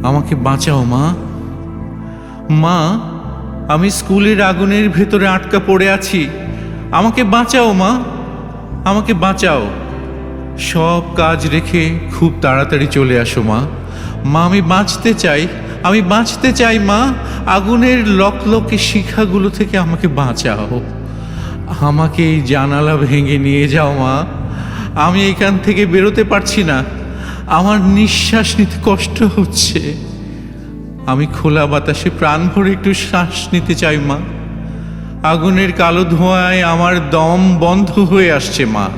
আমাকে বাঁচাও মা। মা, আমি স্কুলের আগুনের ভেতরে আটকা পড়ে আছি। আমাকে বাঁচাও মা, আমাকে বাঁচাও। সব কাজ রেখে খুব তাড়াতাড়ি চলে আসো মা। মা, আমি বাঁচতে চাই, আমি বাঁচতে চাই মা। আগুনের লকলকে শিখাগুলো থেকে আমাকে বাঁচাও। আমাকে এই জানালা ভেঙে নিয়ে যাও মা। আমি এখান থেকে বেরোতে পারছি না, আমার নিঃশ্বাস নিতে কষ্ট হচ্ছে। আমি খোলা বাতাসে প্রাণ ভরে একটু শ্বাস নিতে চাই মা। আগুনের কালো ধোঁয়ায় আমার দম বন্ধ হয়ে আসছে মা।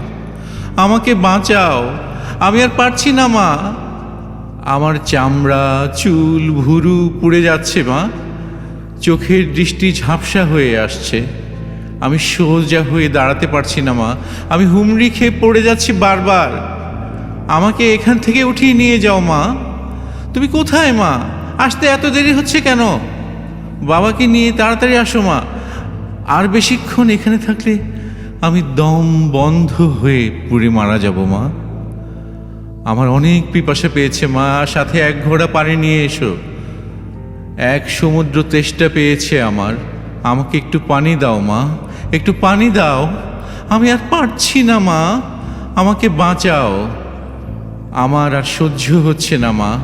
আমাকে বাঁচাও, আমি আর পারছি না মা। আমার চামড়া, চুল, ভুরু পুড়ে যাচ্ছে মা। চোখের দৃষ্টি ঝাপসা হয়ে আসছে। আমি সোজা হয়ে দাঁড়াতে পারছি না মা। আমি হুমড়ি খেয়ে পড়ে যাচ্ছি বারবার। আমাকে এখান থেকে উঠিয়ে নিয়ে যাও মা। তুমি কোথায় মা? আসতে এত দেরি হচ্ছে কেন? বাবাকে নিয়ে তাড়াতাড়ি আসো মা। আর বেশিক্ষণ এখানে থাকলে আমি দম বন্ধ হয়ে পুড়ে মারা যাব মা। আমার অনেক পিপাসা পেয়েছে মা, সাথে এক ঘোড়া পানি নিয়ে এসো। এক সমুদ্র তেষ্টা পেয়েছে আমার। আমাকে একটু পানি দাও মা, একটু পানি দাও। আমি আর পারছি না মা, আমাকে বাঁচাও। আমার আর সহ্য হচ্ছে না মা।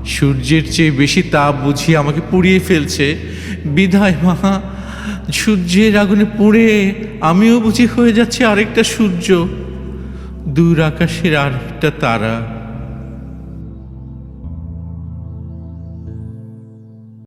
সূর্যের চেয়ে বেশি তাপ বুঝি আমাকে পুড়িয়ে ফেলছে। বিধায় মা, সূর্যের আগুনে পুড়ে আমিও বুঝি হয়ে যাচ্ছে আরেকটা সূর্য, দূর আকাশের আরেকটা তারা।